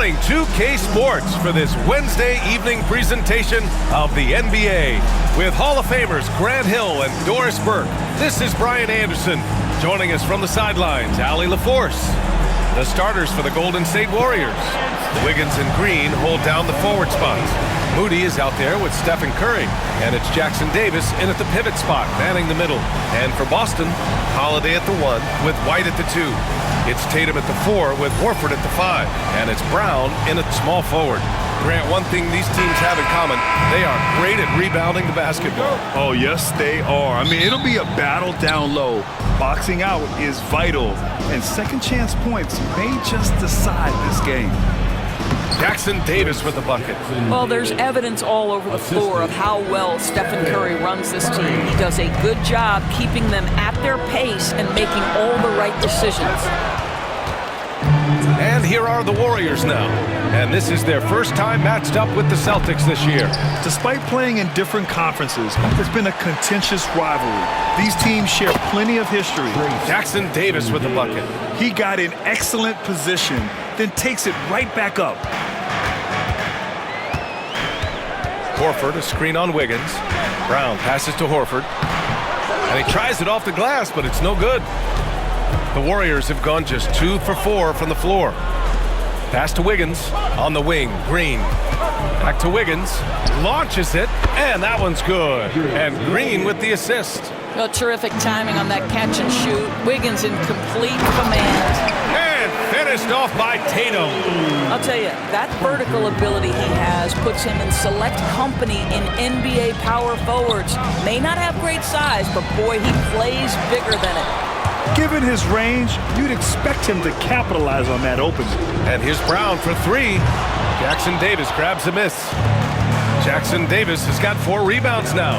joining 2K Sports for this Wednesday evening presentation of the NBA. With Hall of Famers Grant Hill and Doris Burke, this is Brian Anderson. Joining us from the sidelines, Allie LaForce. The starters for the Golden State Warriors. Wiggins and Green hold down the forward spots. Moody is out there with Stephen Curry, and it's Jackson Davis in at the pivot spot, manning the middle. And for Boston, Holiday at the 1 with White at the 2. It's Tatum at the 4 with Horford at the 5, and it's Brown in at small forward. Grant, one thing these teams have in common, they are great at rebounding the basketball. Oh, yes, they are. I mean, it'll be a battle down low. Boxing out is vital, and second chance points may just decide this game. Jackson Davis with the bucket. Well, there's evidence all over the floor of how well Stephen Curry runs this team. He does a good job keeping them at their pace and making all the right decisions. And here are the Warriors now. And this is their first time matched up with the Celtics this year. Despite playing in different conferences, it's been a contentious rivalry. These teams share plenty of history. Jackson Davis with the bucket. He got in excellent position, then takes it right back up. Horford, a screen on Wiggins. Brown passes to Horford. And he tries it off the glass, but it's no good. The Warriors have gone just 2 for 4 from the floor. Pass to Wiggins on the wing. Green. Back to Wiggins. Launches it, and that one's good. And Green with the assist. Well, terrific timing on that catch and shoot. Wiggins in complete command. And finished off by Tatum. I'll tell you, that vertical ability he has puts him in select company in NBA power forwards. May not have great size, but boy, he plays bigger than it. Given his range, you'd expect him to capitalize on that opening. And here's Brown for 3. Jackson Davis grabs a miss. Jackson Davis has got 4 rebounds now.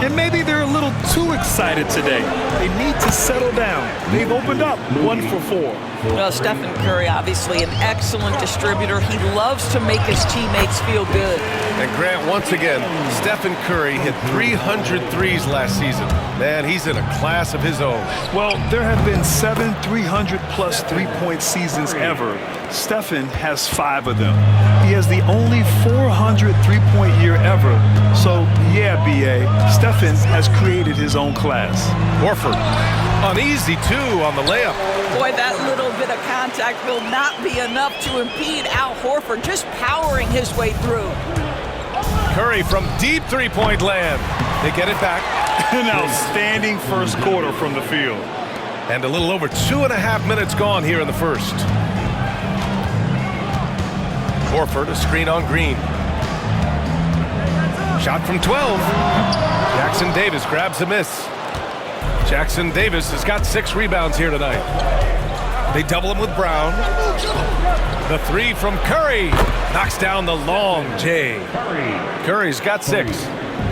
And maybe they're a little too excited today. They need to settle down. They've opened up 1 for 4. Well, Stephen Curry, obviously an excellent distributor. He loves to make his teammates feel good. And Grant, once again, Stephen Curry hit 300 threes last season. Man, he's in a class of his own. Well, there have been 7 300-plus three-point seasons ever. Stephen has 5 of them. He has the only 400 three-point year ever. So, yeah, B.A., Stephen has created his own class. Horford, an easy 2 on the layup. Boy, that little bit of contact will not be enough to impede Al Horford, just powering his way through. Curry from deep three-point land. They get it back. An outstanding first quarter from the field. And a little over 2.5 minutes gone here in the first. Horford, a screen on Green. Shot from 12. Jackson Davis grabs a miss. Jackson Davis has got 6 rebounds here tonight. They double him with Brown. The 3 from Curry knocks down the long J. Curry's got 6.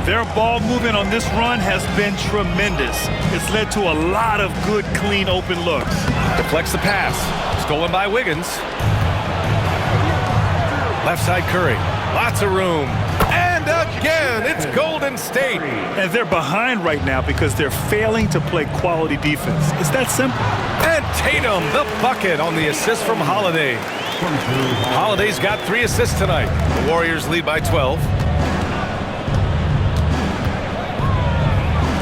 Their ball movement on this run has been tremendous. It's led to a lot of good, clean, open looks. Deflects the pass. Stolen by Wiggins. Left side Curry. Lots of room. And again, it's Golden State. And they're behind right now because they're failing to play quality defense. It's that simple. And Tatum, the bucket on the assist from Holiday. Holiday's got 3 assists tonight. The Warriors lead by 12.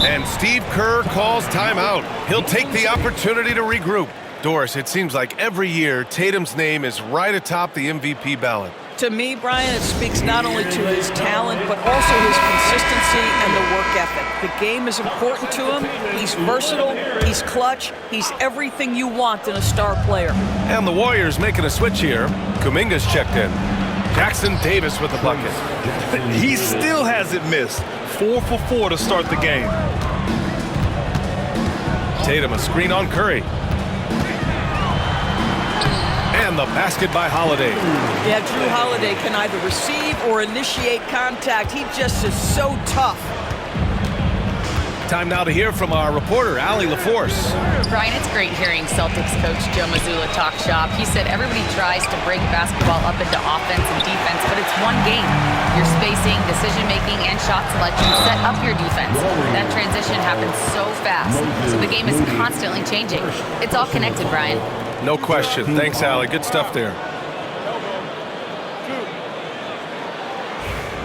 And Steve Kerr calls timeout. He'll take the opportunity to regroup. Doris, it seems like every year Tatum's name is right atop the MVP ballot. To me, Brian, it speaks not only to his talent, but also his consistency and the work ethic. The game is important to him. He's versatile. He's clutch. He's everything you want in a star player. And the Warriors making a switch here. Kuminga's checked in. Jackson Davis with the bucket. He still hasn't missed. 4 for 4 to start the game. Tatum, a screen on Curry. And the basket by Holiday. Yeah, Drew Holiday can either receive or initiate contact. He just is so tough. Time now to hear from our reporter, Allie LaForce. Brian, it's great hearing Celtics coach Joe Mazzulla talk shop. He said everybody tries to break basketball up into offense and defense, but it's one game. Your spacing, decision-making, and shot selection set up your defense. That transition happens so fast, so the game is constantly changing. It's all connected, Brian. No question. Thanks, Allie. Good stuff there.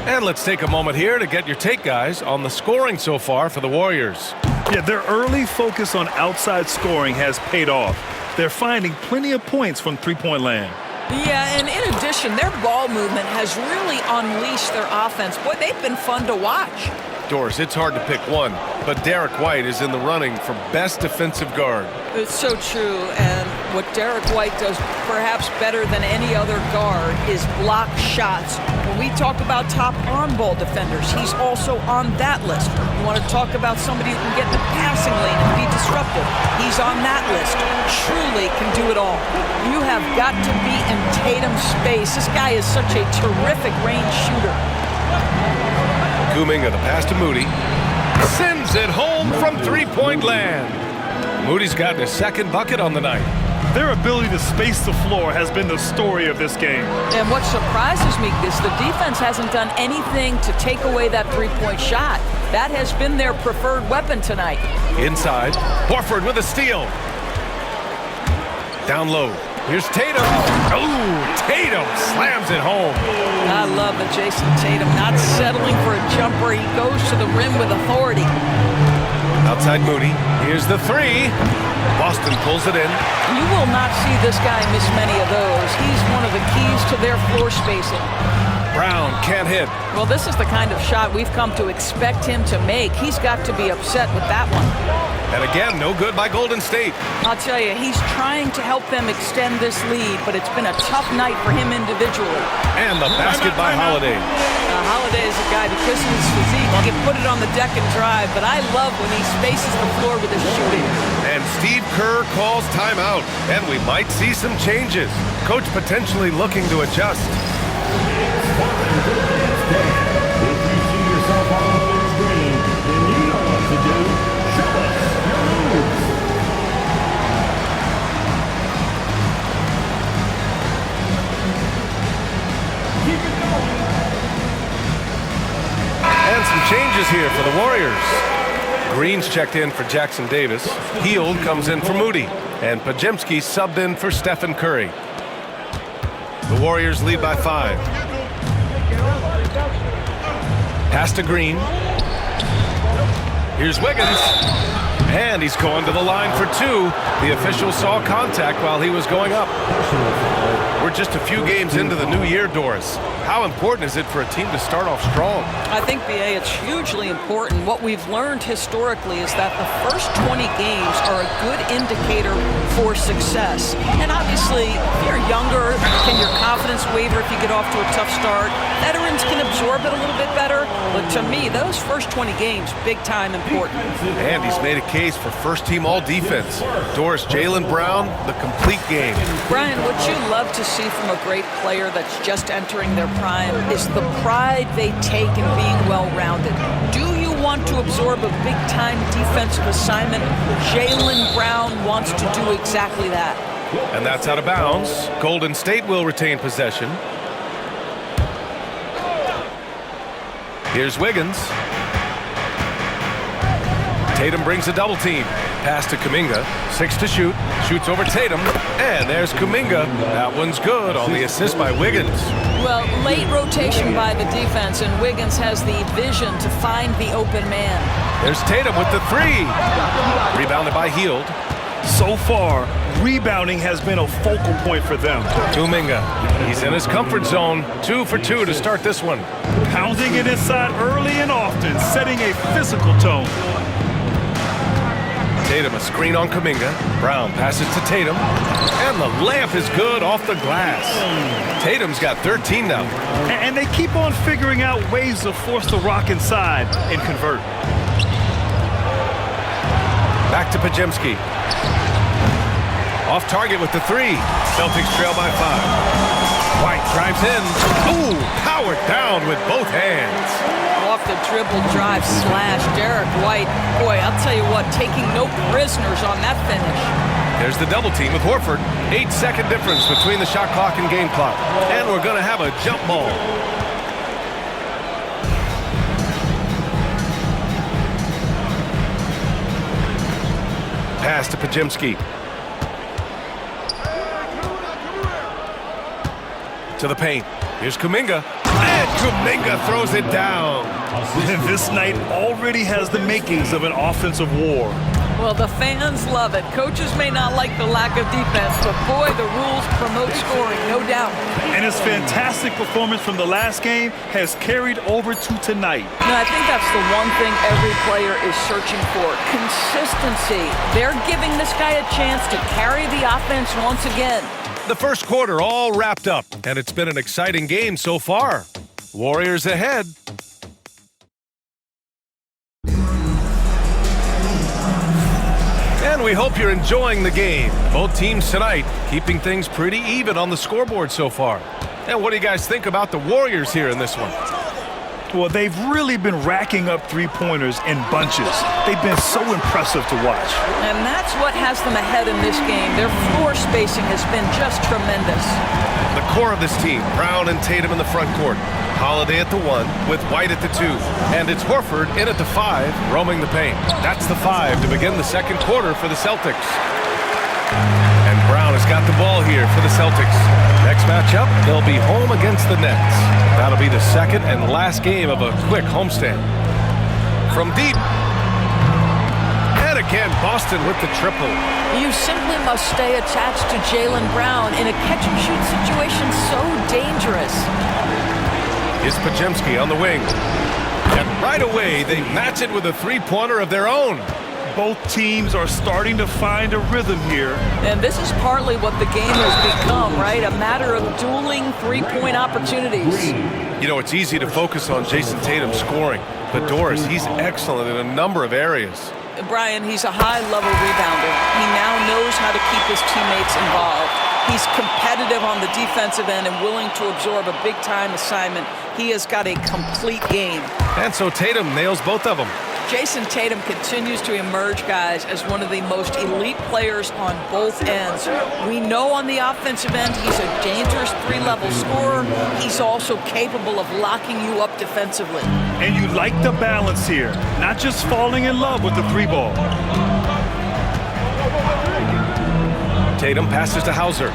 And let's take a moment here to get your take, guys, on the scoring so far for the Warriors. Yeah, their early focus on outside scoring has paid off. They're finding plenty of points from three-point land. Yeah, and in addition, their ball movement has really unleashed their offense. Boy, they've been fun to watch. Doris, it's hard to pick one, but Derek White is in the running for best defensive guard. It's so true, and what Derek White does perhaps better than any other guard is block shots. When we talk about top on-ball defenders, he's also on that list. You want to talk about somebody who can get in the passing lane and be disruptive, he's on that list. Truly can do it all. You have got to be in Tatum's space. This guy is such a terrific range shooter. Kuminga, the pass to Moody. Sends it home from three-point land. Moody's gotten his second bucket on the night. Their ability to space the floor has been the story of this game. And what surprises me is the defense hasn't done anything to take away that three-point shot. That has been their preferred weapon tonight. Inside, Horford with a steal. Down low. Here's Tatum. Oh, Tatum slams it home. I love the Jason Tatum not settling for a jumper. He goes to the rim with authority. Outside Moody. Here's the three. Boston pulls it in. You will not see this guy miss many of those. He's one of the keys to their floor spacing. Brown can't hit. Well, this is the kind of shot we've come to expect him to make. He's got to be upset with that one. And again, no good by Golden State. I'll tell you, he's trying to help them extend this lead, but it's been a tough night for him individually. And the basket by Holiday. Holiday is a guy, because of his physique, he can put it on the deck and drive, but I love when he spaces the floor with his shooting. And Steve Kerr calls timeout, and we might see some changes. Coach potentially looking to adjust. And some changes here for the Warriors. Green's checked in for Jackson Davis. Hield comes in for Moody. And Pajemski subbed in for Stephen Curry. The Warriors lead by 5. Pass to Green. Here's Wiggins. And he's going to the line for 2. The official saw contact while he was going up. We're just a few games into the new year, Doris. How important is it for a team to start off strong? I think, B.A., it's hugely important. What we've learned historically is that the first 20 games are a good indicator for success. And obviously, if you're younger, can your confidence waver if you get off to a tough start? Veterans can absorb it a little bit better. But to me, those first 20 games, big time important. And he's made a case for first-team all-defense. Doris, Jaylen Brown, the complete game. Brian, what you love to see from a great player that's just entering their prime is the pride they take in being well-rounded. Do you want to absorb a big-time defensive assignment? Jaylen Brown wants to do exactly that. And that's out of bounds. Golden State will retain possession. Here's Wiggins. Tatum brings a double team. Pass to Kuminga. 6 to shoot. Shoots over Tatum. And there's Kuminga. That one's good on the assist by Wiggins. Well, late rotation by the defense, and Wiggins has the vision to find the open man. There's Tatum with the 3. Rebounded by Hield. So far, rebounding has been a focal point for them. Kuminga. He's in his comfort zone. 2 for 2 to start this one. Pounding it inside early and often, setting a physical tone. Tatum a screen on Kuminga. Brown passes to Tatum. And the layup is good off the glass. Tatum's got 13 now. And they keep on figuring out ways to force the rock inside and convert. Back to Pajemski. Off target with the 3. Celtics trail by 5. White drives in. Ooh, powered down with both hands. Off the dribble drive slash. Derek White, boy, I'll tell you what, taking no prisoners on that finish. There's the double team with Horford. 8-second difference between the shot clock and game clock. And we're going to have a jump ball. Pass to Pajemski. To the paint. Here's Kuminga. And Kuminga throws it down. And this night already has the makings of an offensive war. Well, the fans love it. Coaches may not like the lack of defense, but boy, the rules promote scoring, no doubt. And his fantastic performance from the last game has carried over to tonight. Now, I think that's the one thing every player is searching for, consistency. They're giving this guy a chance to carry the offense once again. The first quarter all wrapped up, and it's been an exciting game so far. Warriors ahead. And we hope you're enjoying the game. Both teams tonight keeping things pretty even on the scoreboard so far. And what do you guys think about the Warriors here in this one? Well, they've really been racking up three-pointers in bunches. They've been so impressive to watch. And that's what has them ahead in this game. Their floor spacing has been just tremendous. The core of this team, Brown and Tatum in the front court. Holiday at the 1 with White at the 2. And it's Horford in at the 5, roaming the paint. That's the 5 to begin the second quarter for the Celtics. And Brown has got the ball here for the Celtics. Next matchup, they'll be home against the Nets. That'll be the second and last game of a quick homestand. From deep. And again, Boston with the triple. You simply must stay attached to Jaylen Brown in a catch-and-shoot situation so dangerous. Is Podziemski on the wing. And right away, they match it with a three-pointer of their own. Both teams are starting to find a rhythm here. And this is partly what the game has become, right? A matter of dueling three-point opportunities. You know, it's easy to focus on Jason Tatum scoring, but Doris, he's excellent in a number of areas. Brian, he's a high-level rebounder. He now knows how to keep his teammates involved. He's competitive on the defensive end and willing to absorb a big-time assignment. He has got a complete game. And so Tatum nails both of them. Jason Tatum continues to emerge, guys, as one of the most elite players on both ends. We know on the offensive end he's a dangerous three-level scorer. He's also capable of locking you up defensively. And you like the balance here, not just falling in love with the three ball. Tatum passes to Hauser.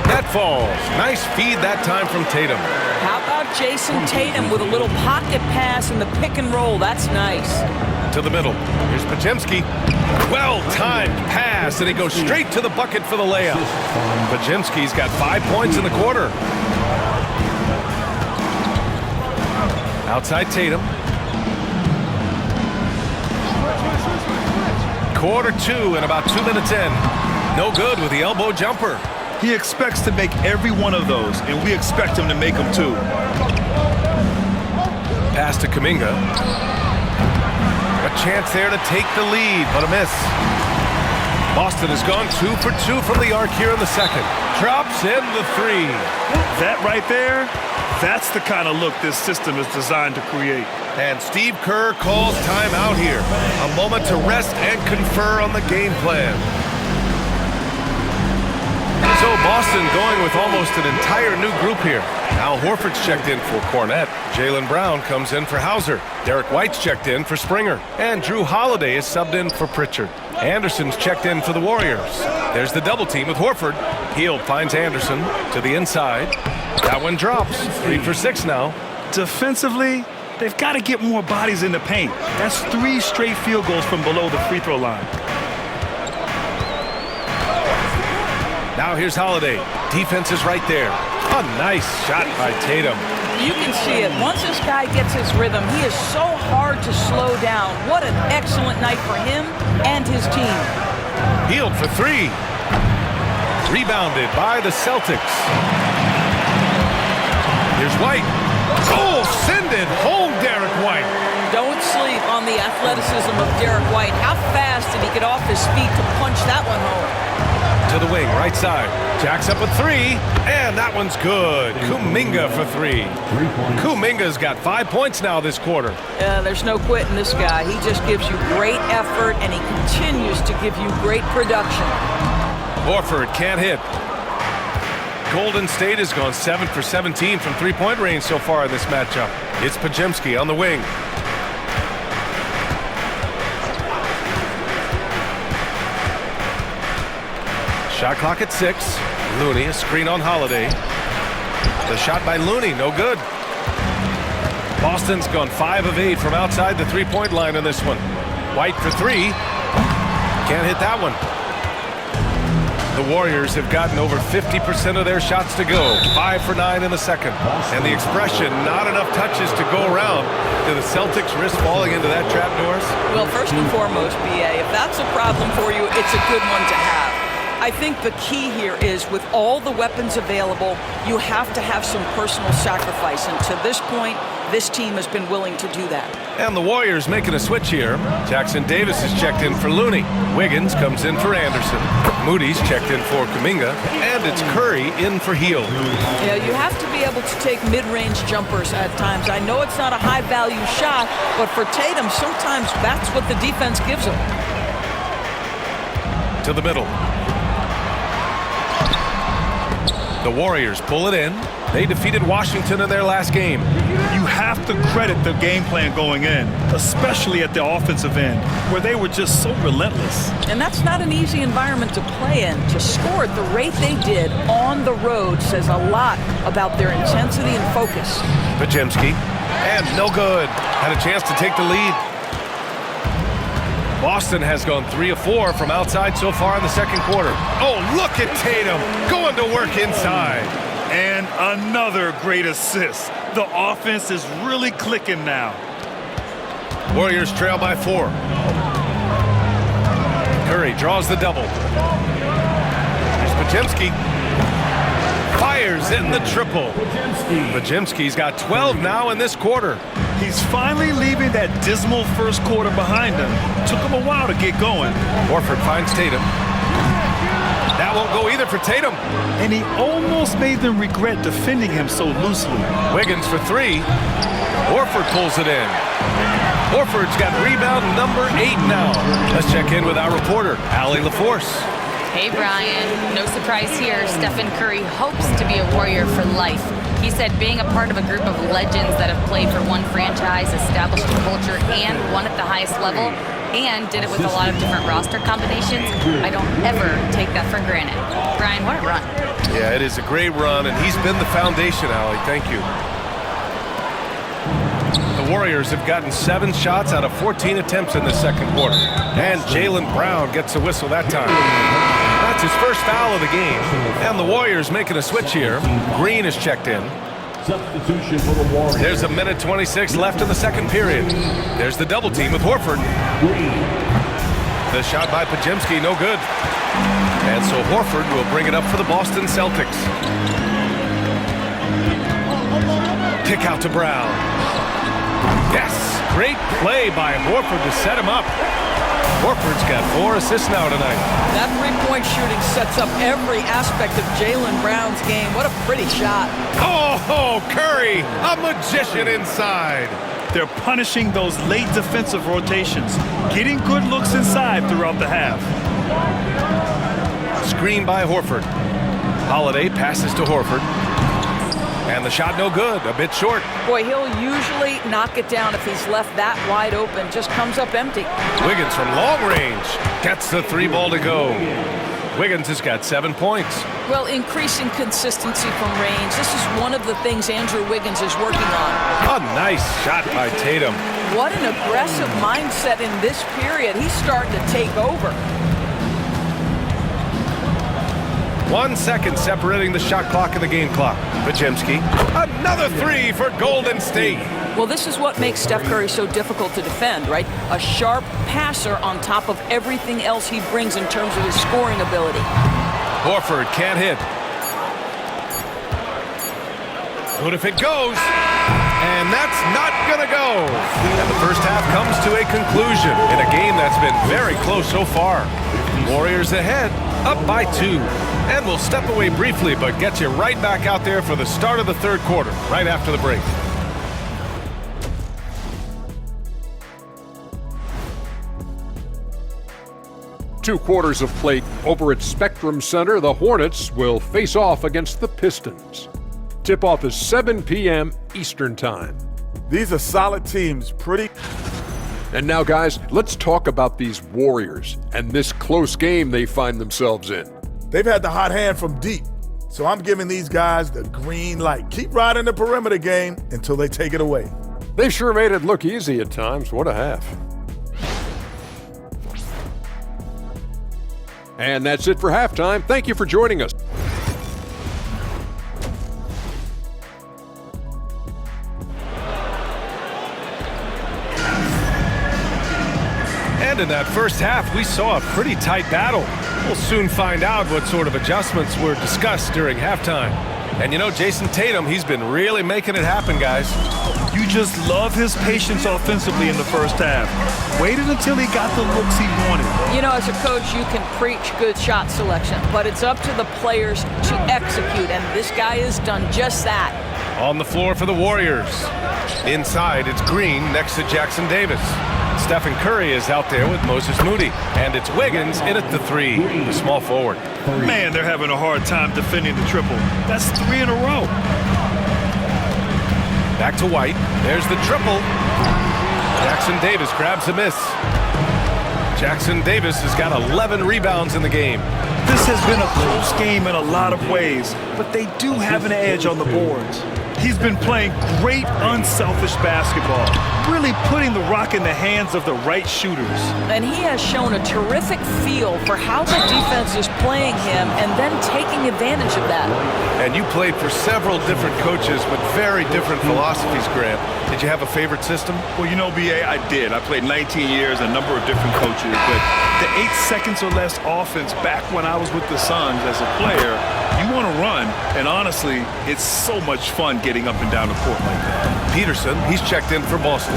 That falls. Nice feed that time from Tatum. How about Jason Tatum with a little pocket pass in the pick and roll? That's nice. To the middle. Here's Podziemski. Well-timed pass, and he goes straight to the bucket for the layup. Podziemski's got 5 points in the quarter. Outside Tatum. Quarter 2 and about 2 minutes in. No good with the elbow jumper. He expects to make every one of those, and we expect him to make them too. Pass to Kuminga. A chance there to take the lead, but a miss. Boston has gone 2 for 2 from the arc here in the second. Drops in the 3. That right there, that's the kind of look this system is designed to create. And Steve Kerr calls timeout here. A moment to rest and confer on the game plan. So Boston going with almost an entire new group here. Al Horford's checked in for Cornette. Jaylen Brown comes in for Hauser. Derek White's checked in for Springer. And Drew Holiday is subbed in for Pritchard. Anderson's checked in for the Warriors. There's the double team with Horford. Hield finds Anderson to the inside. That one drops. 3 for 6 now. Defensively, they've got to get more bodies in the paint. That's 3 straight field goals from below the free throw line. Now here's Holiday. Defense is right there. A nice shot by Tatum. You can see it. Once this guy gets his rhythm, he is so hard to slow down. What an excellent night for him and his team. Hield for 3. Rebounded by the Celtics. Here's White. Oh, send it home, Derek White. Don't sleep on the athleticism of Derek White. How fast did he get off his feet to punch that one home? To the wing, right side. Jacks up a 3, and that one's good. Kuminga for 3. Kuminga's got 5 points now this quarter. There's no quitting this guy. He just gives you great effort, and he continues to give you great production. Horford can't hit. Golden State has gone 7 for 17 from three-point range so far in this matchup. It's Podziemski on the wing. Shot clock at 6. Looney, a screen on Holiday. The shot by Looney, no good. Boston's gone 5 of 8 from outside the three-point line in this one. White for 3. Can't hit that one. The Warriors have gotten over 50% of their shots to go. 5 for 9 in the second. And the expression, not enough touches to go around. Do the Celtics risk falling into that trap, Doris? Well, first and foremost, BA, if that's a problem for you, it's a good one to have. I think the key here is with all the weapons available, you have to have some personal sacrifice. And to this point, this team has been willing to do that. And the Warriors making a switch here. Jackson Davis is checked in for Looney. Wiggins comes in for Anderson. Moody's checked in for Kuminga. And it's Curry in for Hield. Yeah, you have to be able to take mid-range jumpers at times. I know it's not a high-value shot, but for Tatum, sometimes that's what the defense gives him. To the middle. The Warriors pull it in. They defeated Washington in their last game. You have to credit the game plan going in, especially at the offensive end, where they were just so relentless. And that's not an easy environment to play in. To score at the rate they did on the road says a lot about their intensity and focus. Podziemski. And no good. Had a chance to take the lead. Boston has gone 3 of 4 from outside so far in the second quarter. Oh, look at Tatum going to work inside. And another great assist. The offense is really clicking now. Warriors trail by 4. Curry draws the double. Here's Podziemski. Fires in the triple. Podziemski's got 12 now in this quarter. He's finally leaving that dismal first quarter behind him. Took him a while to get going. Horford finds Tatum. That won't go either for Tatum. And he almost made them regret defending him so loosely. Wiggins for 3. Horford pulls it in. Horford's got rebound number 8 now. Let's check in with our reporter, Allie LaForce. Hey, Brian. No surprise here. Stephen Curry hopes to be a Warrior for life. He said being a part of a group of legends that have played for one franchise, established a culture, and won at the highest level, and did it with a lot of different roster combinations, I don't ever take that for granted. Brian, what a run. Yeah, it is a great run, and he's been the foundation, Allie. Thank you. The Warriors have gotten 7 shots out of 14 attempts in the second quarter. And Jaylen Brown gets a whistle that time. That's his first foul of the game. And the Warriors making a switch here. Green is checked in. Substitution for the Warriors. There's a minute 26 left in the second period. There's the double team with Horford. The shot by Podziemski, no good. And so Horford will bring it up for the Boston Celtics. Kick out to Brown. Yes, great play by Horford to set him up. Horford's got 4 assists now tonight. That three-point shooting sets up every aspect of Jaylen Brown's game. What a pretty shot. Oh, Curry, a magician inside. They're punishing those late defensive rotations, getting good looks inside throughout the half. Screen by Horford. Holiday passes to Horford. And the shot no good, a bit short. Boy, he'll usually knock it down if he's left that wide open. Just comes up empty. Wiggins from long range gets the 3 ball to go. Wiggins has got 7 points. Well, increasing consistency from range. This is one of the things Andrew Wiggins is working on. A nice shot by Tatum. What an aggressive mindset in this period. He's starting to take over. 1 second separating the shot clock and the game clock. Podziemski, another 3 for Golden State. Well, this is what makes Steph Curry so difficult to defend, right? A sharp passer on top of everything else he brings in terms of his scoring ability. Horford can't hit. What if it goes? And that's not gonna go. And the first half comes to a conclusion in a game that's been very close so far. Warriors ahead, up by 2. And we'll step away briefly, but get you right back out there for the start of the third quarter, right after the break. Two quarters of play over at Spectrum Center. The Hornets will face off against the Pistons. Tip-off is 7 p.m. Eastern Time. These are solid teams, And now, guys, let's talk about these Warriors and this close game they find themselves in. They've had the hot hand from deep, so I'm giving these guys the green light. Keep riding the perimeter game until they take it away. They sure made it look easy at times. What a half. And that's it for halftime. Thank you for joining us. And in that first half, we saw a pretty tight battle. We'll soon find out what sort of adjustments were discussed during halftime. And you know, Jason Tatum, he's been really making it happen, guys. You just love his patience offensively in the first half. Waited until he got the looks he wanted. You know, as a coach, you can preach good shot selection, but it's up to the players to execute, and this guy has done just that. On the floor for the Warriors. Inside, it's Green next to Jackson Davis. Stephen Curry is out there with Moses Moody. And it's Wiggins in at the three, the small forward. Man, they're having a hard time defending the triple. That's 3 in a row. Back to White. There's the triple. Jackson Davis grabs a miss. Jackson Davis has got 11 rebounds in the game. This has been a close game in a lot of ways, but they do have an edge on the boards. He's been playing great, unselfish basketball, really putting the rock in the hands of the right shooters. And he has shown a terrific feel for how the defense is playing him and then taking advantage of that. And you played for several different coaches with very different philosophies, Grant. Did you have a favorite system? Well, you know, B.A., I did. I played 19 years, a number of different coaches, but the 8 seconds or less offense back when I was with the Suns as a player, you want to run, and honestly, it's so much fun getting up and down the court like that. Peterson, he's checked in for Boston.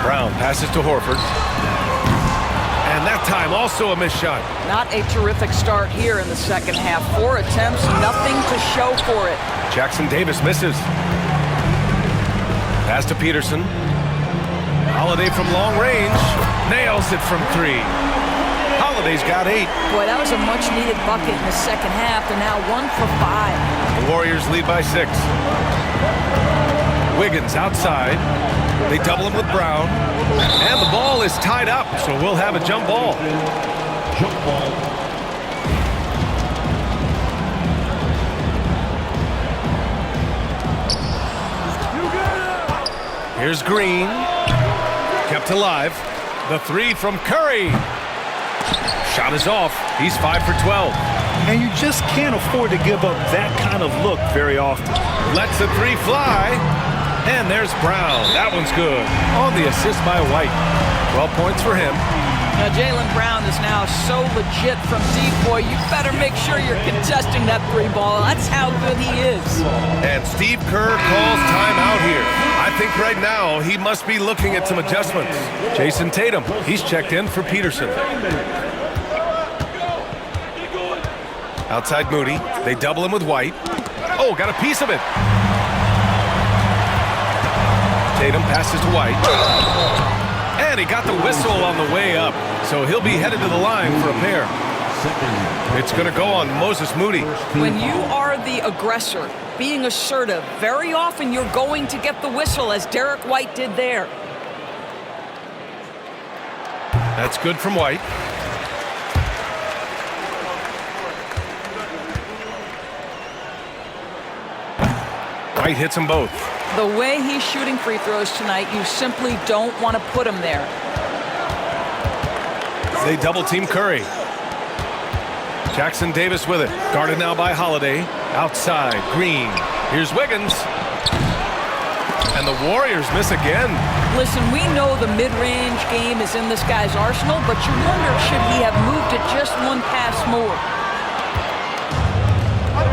Brown passes to Horford. And that time also a missed shot. Not a terrific start here in the second half. 4 attempts, nothing to show for it. Jackson Davis misses. Pass to Peterson. Holiday from long range. Nails it from 3. Holiday's got 8. Boy, that was a much-needed bucket in the second half. They're now 1 for 5. The Warriors lead by 6. Wiggins outside. They double him with Brown. And the ball is tied up, so we'll have a jump ball. Here's Green. Kept alive. The 3 from Curry. Shot is off. He's 5 for 12. And you just can't afford to give up that kind of look very often. Lets the 3 fly. And there's Brown. That one's good. On the assist by White. 12 points for him. Now, Jaylen Brown is now so legit from deep, boy. You better make sure you're contesting that 3 ball. That's how good he is. And Steve Kerr calls timeout here. I think right now he must be looking at some adjustments. Jason Tatum, he's checked in for Peterson. Outside Moody. They double him with White. Oh, got a piece of it. Tatum passes to White. And he got the whistle on the way up. So he'll be headed to the line for a pair. It's going to go on Moses Moody. When you are the aggressor, being assertive, very often you're going to get the whistle, as Derek White did there. That's good from White. White hits them both. The way he's shooting free throws tonight, you simply don't want to put him there. They double team Curry. Jackson Davis with it. Guarded now by Holiday. Outside, Green. Here's Wiggins. And the Warriors miss again. Listen, we know the mid-range game is in this guy's arsenal, but you wonder, should he have moved it just 1 pass more?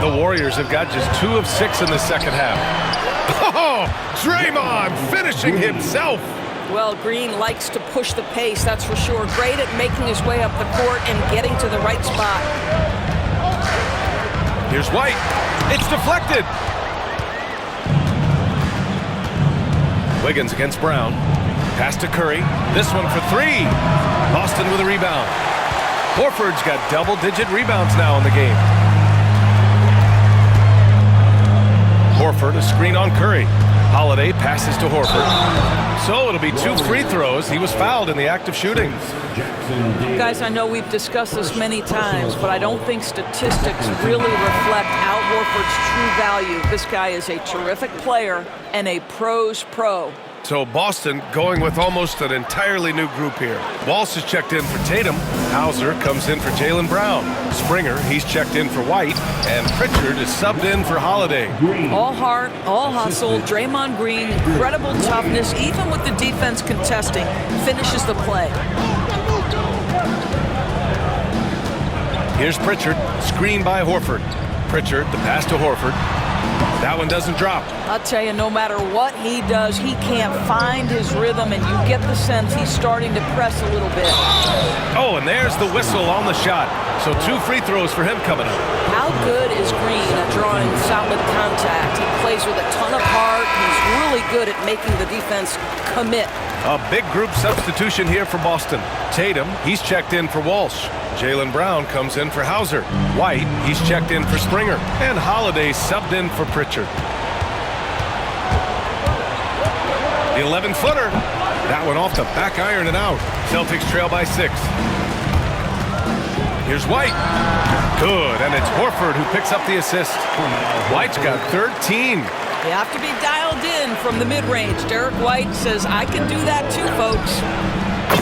The Warriors have got just 2 of 6 in the second half. Oh, Draymond finishing himself. Well, Green likes to push the pace, that's for sure. Great at making his way up the court and getting to the right spot. Here's White. It's deflected. Wiggins against Brown. Pass to Curry. This one for 3. Boston with a rebound. Horford's got double-digit rebounds now in the game. Horford, a screen on Curry. Holiday passes to Horford. So it'll be 2 free throws. He was fouled in the act of shooting. Guys, I know we've discussed this many times, but I don't think statistics really reflect Al Horford's true value. This guy is a terrific player and a pro's pro. So Boston going with almost an entirely new group here. Walsh is checked in for Tatum. Hauser comes in for Jaylen Brown. Springer, he's checked in for White. And Pritchard is subbed in for Holiday. All heart, all hustle. Draymond Green, incredible toughness, even with the defense contesting, finishes the play. Here's Pritchard, screened by Horford. Pritchard, the pass to Horford. That one doesn't drop. I'll tell you, no matter what he does, he can't find his rhythm, and you get the sense he's starting to press a little bit. Oh, and there's the whistle on the shot. So 2 free throws for him coming up. How good is Green at drawing solid contact? He plays with a ton of heart. He's really good at making the defense commit. A big group substitution here for Boston. Tatum, he's checked in for Walsh. Jaylen Brown comes in for Hauser. White, he's checked in for Springer. And Holiday subbed in for Pritchard. The 11-footer. That one off the back iron and out. Celtics trail by 6. Here's White. Good, and it's Horford who picks up the assist. White's got 13. You have to be dialed in from the mid-range. Derek White says, I can do that too, folks.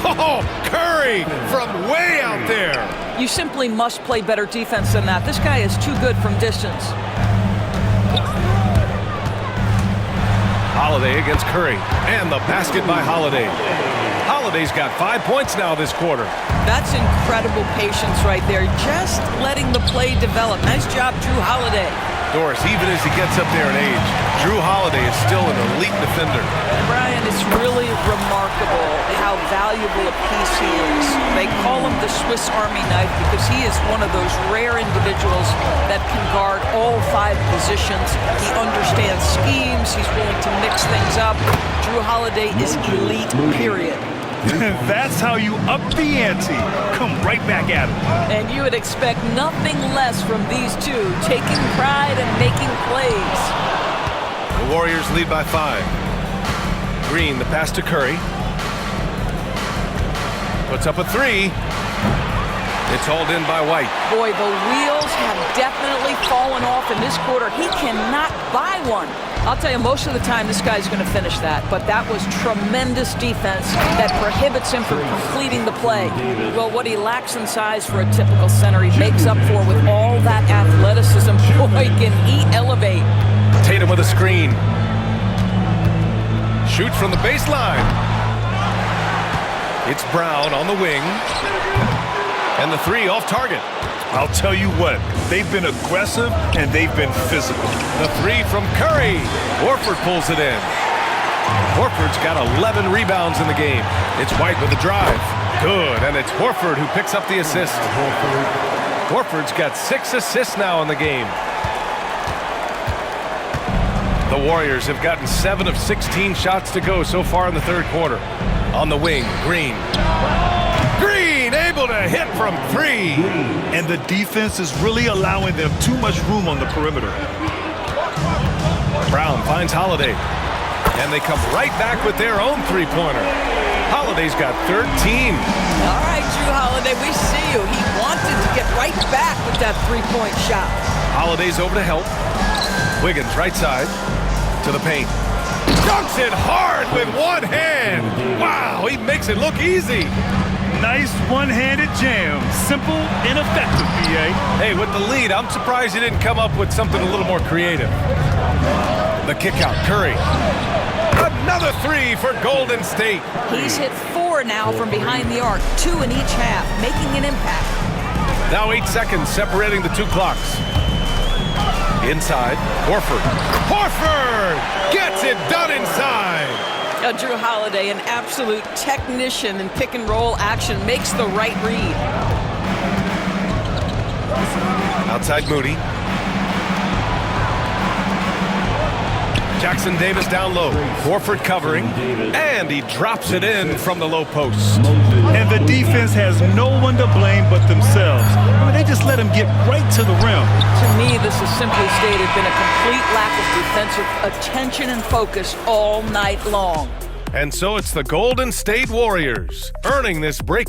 Oh, Curry from way out there. You simply must play better defense than that. This guy is too good from distance. Holiday against Curry, and the basket by Holiday. Holiday's got 5 points now this quarter. That's incredible patience right there. Just letting the play develop. Nice job, Drew Holiday. Doris, even as he gets up there in age, Drew Holiday is still an elite defender. Brian, it's really remarkable how valuable a piece he is. They call him the Swiss Army knife because he is one of those rare individuals that can guard all 5 positions. He understands schemes. He's willing to mix things up. Drew Holiday is elite, period. That's how you up the ante. Come right back at him. And you would expect nothing less from these two, taking pride and making plays. The Warriors lead by 5. Green, the pass to Curry. Puts up a 3. It's hauled in by White. Boy, the wheels have definitely fallen off in this quarter. He cannot buy one. I'll tell you, most of the time, this guy's going to finish that. But that was tremendous defense that prohibits him from completing the play. Well, what he lacks in size for a typical center, he makes up for with all that athleticism. Boy, can he elevate. Tatum with a screen. Shoots from the baseline. It's Brown on the wing. And the 3 off target. I'll tell you what, they've been aggressive and they've been physical. The 3 from Curry. Horford pulls it in. Horford's got 11 rebounds in the game. It's White with the drive. Good, and it's Horford who picks up the assist. Horford's got 6 assists now in the game. The Warriors have gotten 7 of 16 shots to go so far in the third quarter. On the wing, Green. Green able to hit from 3. And the defense is really allowing them too much room on the perimeter. Brown finds Holiday. And they come right back with their own 3-pointer. Holiday's got 13. All right, Drew Holiday, we see you. He wanted to get right back with that 3-point shot. Holiday's over to help. Wiggins right side to the paint. Dunks it hard with one hand. Wow, he makes it look easy. Nice one-handed jam. Simple and effective, B.A. Hey, with the lead, I'm surprised he didn't come up with something a little more creative. The kick out, Curry. Another 3 for Golden State. He's hit 4 now from behind the arc, 2 in each half, making an impact. Now 8 seconds separating the 2 clocks. Inside, Horford. Horford gets it done inside. Drew Holiday, an absolute technician in pick-and-roll action, makes the right read. Outside Moody. Jackson Davis down low. Horford covering, and he drops it in from the low post. And the defense has no one to blame but themselves. I mean, they just let him get right to the rim. To me, this has simply stated been a complete lack of defensive attention and focus all night long. And so it's the Golden State Warriors earning this break.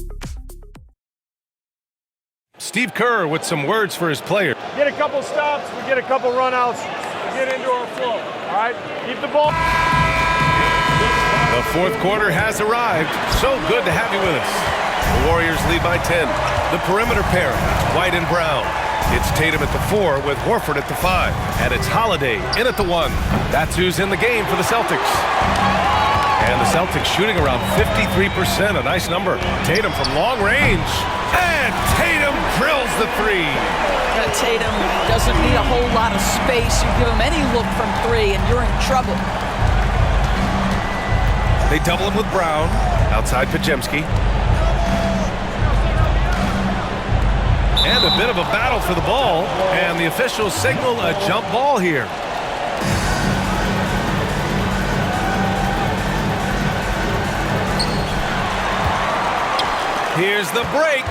Steve Kerr with some words for his player. Get a couple stops, we get a couple runouts, we get into our flow. All right, keep the ball. The fourth quarter has arrived. So good to have you with us. The Warriors lead by 10. The perimeter pairing, White and Brown. It's Tatum at the 4 with Horford at the 5. And it's Holiday in at the 1. That's who's in the game for the Celtics. And the Celtics shooting around 53%, a nice number. Tatum from long range. And Tatum drills the 3. Tatum doesn't need a whole lot of space. You give him any look from 3 and you're in trouble. They double him with Brown. Outside Pajemski. And a bit of a battle for the ball. And the officials signal a jump ball here. Here's the break.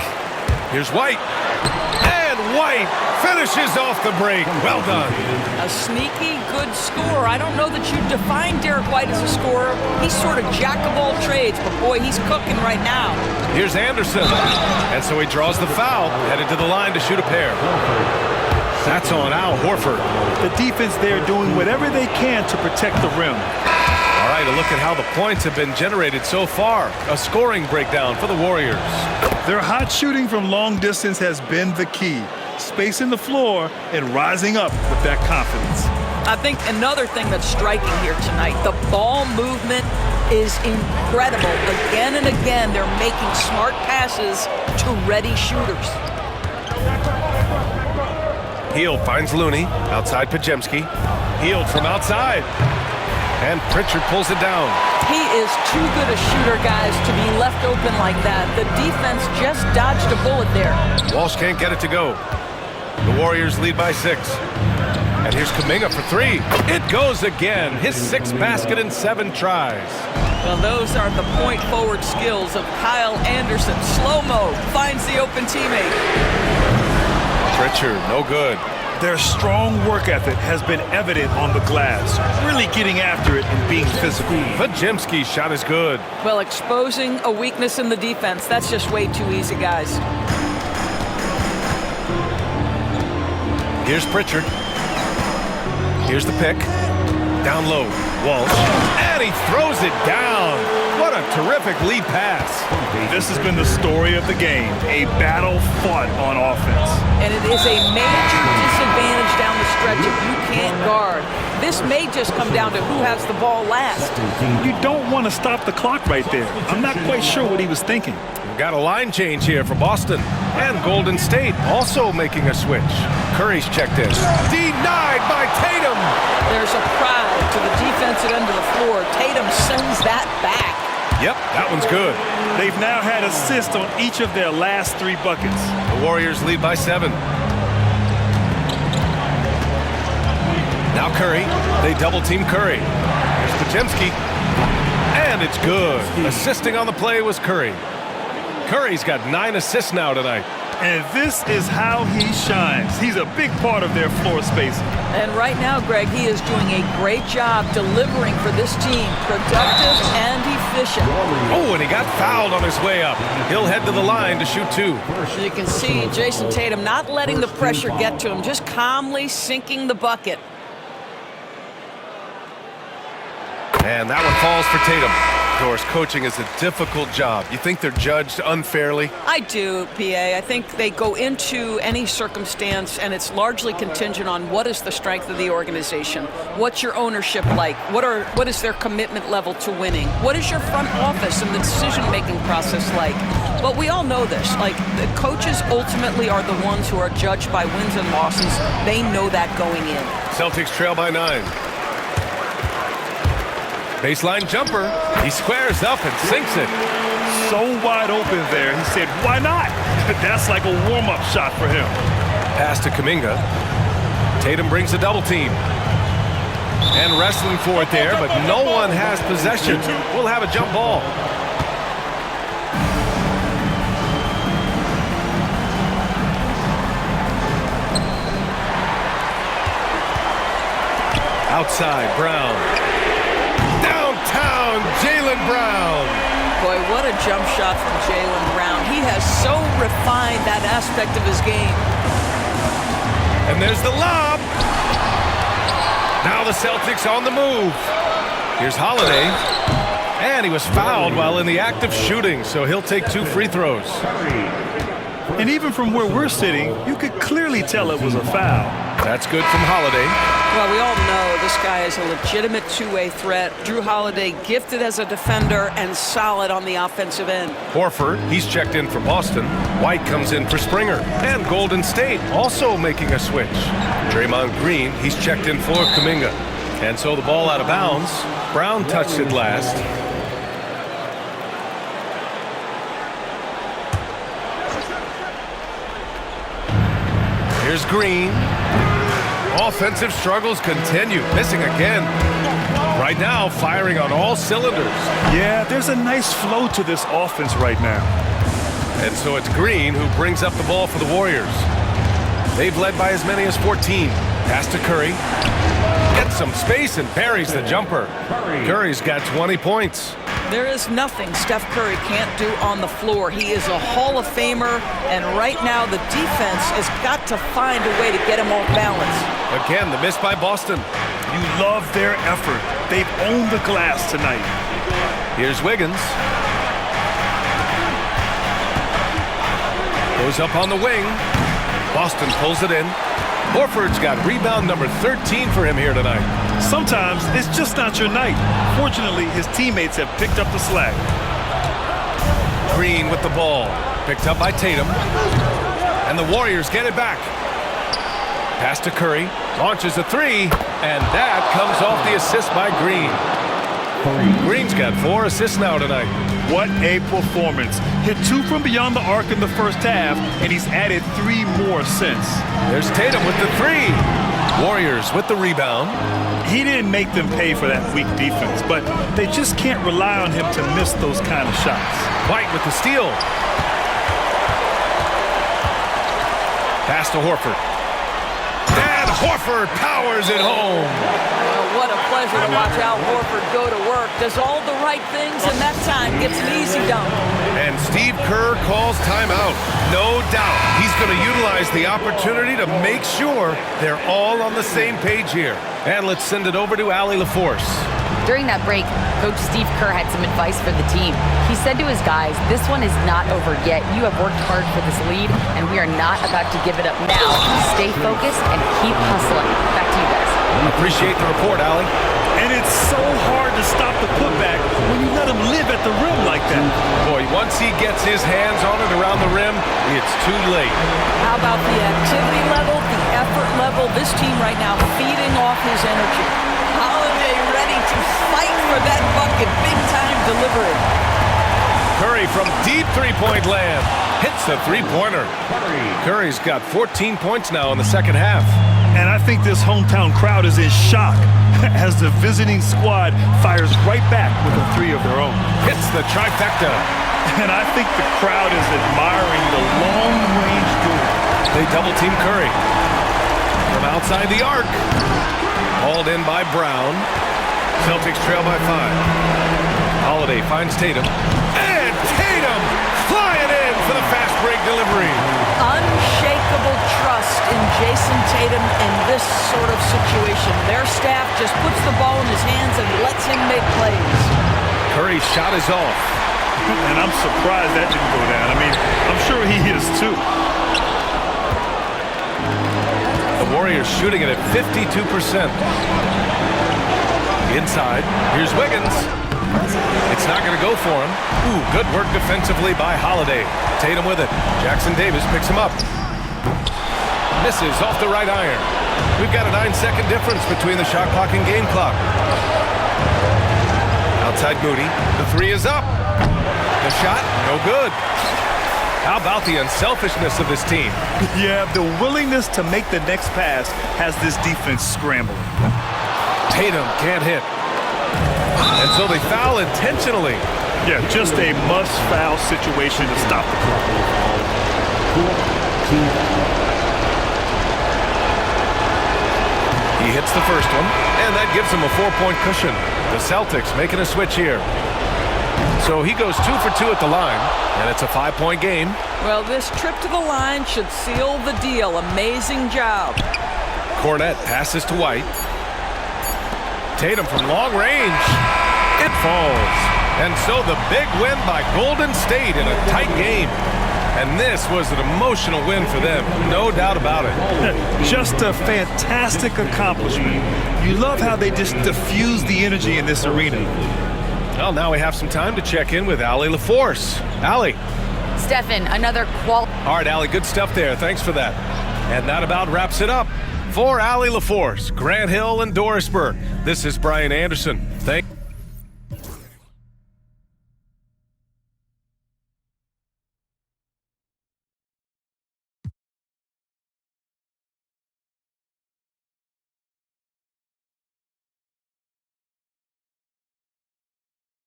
Here's White. And White finishes off the break. Well done. A sneaky good scorer. I don't know that you define Derek White as a scorer. He's sort of jack of all trades, but boy, he's cooking right now. Here's Anderson. And so he draws the foul, headed to the line to shoot a pair. That's on Al Horford. The defense there doing whatever they can to protect the rim. All right, a look at how the points have been generated so far. A scoring breakdown for the Warriors. Their hot shooting from long distance has been the key. Spacing the floor and rising up with that confidence. I think another thing that's striking here tonight, the ball movement is incredible. Again and again, they're making smart passes to ready shooters. Hield finds Looney. Outside Pajemski. Hield from outside. And Pritchard pulls it down. He is too good a shooter, guys, to be left open like that. The defense just dodged a bullet there. Walsh can't get it to go. The Warriors lead by 6. And here's Kuminga for 3. It goes again. His 6th basket in 7 tries. Well, those are the point forward skills of Kyle Anderson. Slow-mo finds the open teammate. Pritchard, no good. Their strong work ethic has been evident on the glass, really getting after it and being physical. Pajemski's shot is good. Well, exposing a weakness in the defense, that's just way too easy, guys. Here's Pritchard. Here's the pick. Down low, Walsh. And he throws it down. What a terrific lead pass. This has been the story of the game, a battle fought on offense. And it is a major disadvantage down the stretch if you can't guard. This may just come down to who has the ball last. You don't want to stop the clock right there. I'm not quite sure what he was thinking. We've got a line change here for Boston. And Golden State also making a switch. Curry's checked in. Denied by Tatum. There's a crowd to the defensive end of the floor. Tatum sends that back. Yep, that one's good. They've now had assists on each of their last 3 buckets. The Warriors lead by 7. Now Curry. They double-team Curry. Here's Pajemski. And it's good. Assisting on the play was Curry. Curry's got 9 assists now tonight. And this is how he shines. He's a big part of their floor spacing. And right now, Greg, he is doing a great job delivering for this team. Productive and efficient. Oh, and he got fouled on his way up. He'll head to the line to shoot 2. As you can see, Jason Tatum not letting the pressure get to him, just calmly sinking the bucket. And that one falls for Tatum. Doris, coaching is a difficult job. You think they're judged unfairly? I do, PA. I think they go into any circumstance, and it's largely contingent on what is the strength of the organization. What's your ownership like? What is their commitment level to winning? What is your front office and the decision-making process like? But we all know this. Like, the coaches ultimately are the ones who are judged by wins and losses. They know that going in. Celtics trail by 9. Baseline jumper. He squares up and sinks it. So wide open there. He said, why not? That's like a warm-up shot for him. Pass to Kuminga. Tatum brings a double team. And wrestling for it there, but no one has possession. We'll have a jump ball. Outside, Brown. Downtown, Jaylen Brown. Boy, what a jump shot from Jaylen Brown. He has so refined that aspect of his game. And there's the lob. Now the Celtics on the move. Here's Holiday. And he was fouled while in the act of shooting, so he'll take 2 free throws. And even from where we're sitting, you could clearly tell it was a foul. That's good from Holiday. Well, we all know this guy is a legitimate two-way threat. Drew Holiday, gifted as a defender and solid on the offensive end. Horford, he's checked in for Boston. White comes in for Springer. And Golden State also making a switch. Draymond Green, he's checked in for Kuminga. And so the ball out of bounds. Brown touched it last. Here's Green. Offensive struggles continue. Missing again. Right now, firing on all cylinders. Yeah, there's a nice flow to this offense right now. And so it's Green who brings up the ball for the Warriors. They've led by as many as 14. Pass to Curry. Gets some space and buries the jumper. Curry's got 20 points. There is nothing Steph Curry can't do on the floor. He is a Hall of Famer, and right now the defense has got to find a way to get him off balance. Again, the miss by Boston. You love their effort. They've owned the glass tonight. Here's Wiggins. Goes up on the wing. Boston pulls it in. Horford's got rebound number 13 for him here tonight. Sometimes it's just not your night. Fortunately, his teammates have picked up the slack. Green with the ball. Picked up by Tatum. And the Warriors get it back. Pass to Curry. Launches a 3. And that comes off the assist by Green. Green's got 4 assists now tonight. What a performance. Hit 2 from beyond the arc in the first half, and he's added 3 more since. There's Tatum with the 3. Warriors with the rebound. He didn't make them pay for that weak defense, but they just can't rely on him to miss those kind of shots. White with the steal. Pass to Horford. And Horford powers it home. What a pleasure to watch Al Horford go to work. Does all the right things, and that time gets an easy dunk. And Steve Kerr calls timeout. No doubt he's going to utilize the opportunity to make sure they're all on the same page here. And let's send it over to Allie LaForce. During that break, Coach Steve Kerr had some advice for the team. He said to his guys, this one is not over yet. You have worked hard for this lead, and we are not about to give it up now. Stay focused and keep hustling. Back to you guys. Appreciate the report, Allie. And it's so hard to stop the putback when you let him live at the rim like that. Boy, once he gets his hands on it around the rim, it's too late. How about the activity level, the effort level? This team right now feeding off his energy. Holiday ready to fight for that bucket. Big time delivery. Curry from deep three-point land. Hits the three-pointer. Curry's got 14 points now in the second half. And I think this hometown crowd is in shock as the visiting squad fires right back with a 3 of their own. Hits the trifecta. And I think the crowd is admiring the long-range duel. They double-team Curry. From outside the arc. Hauled in by Brown. Celtics trail by 5. Holiday finds Tatum. And Tatum flying in for the fast break delivery. Unshakable trust in Jason Tatum in this sort of situation. Their staff just puts the ball in his hands and lets him make plays. Curry's shot is off. And I'm surprised that didn't go down. I mean, I'm sure he is too. The Warriors shooting it at 52%. Inside, here's Wiggins. It's not going to go for him. Ooh, good work defensively by Holiday. Tatum with it. Jackson Davis picks him up. Misses off the right iron. We've got a 9-second difference between the shot clock and game clock. Outside Moody. The 3 is up. The shot, no good. How about the unselfishness of this team? Yeah, the willingness to make the next pass has this defense scrambling. Tatum can't hit. And so they foul intentionally. Yeah, just a must-foul situation to stop the clock. He hits the first one, and that gives him a 4-point cushion. The Celtics making a switch here. So he goes 2 for 2 at the line, and it's a 5-point game. Well, this trip to the line should seal the deal. Amazing job. Cornette passes to White. Tatum from long range. It falls. And so the big win by Golden State in a tight game. And this was an emotional win for them, no doubt about it. Just a fantastic accomplishment. You love how they just diffuse the energy in this arena. Well, now we have some time to check in with Allie LaForce. Allie. Stefan, another quality. All right, Allie, good stuff there. Thanks for that. And that about wraps it up. For Allie LaForce, Grant Hill, and Doris Burke, this is Brian Anderson.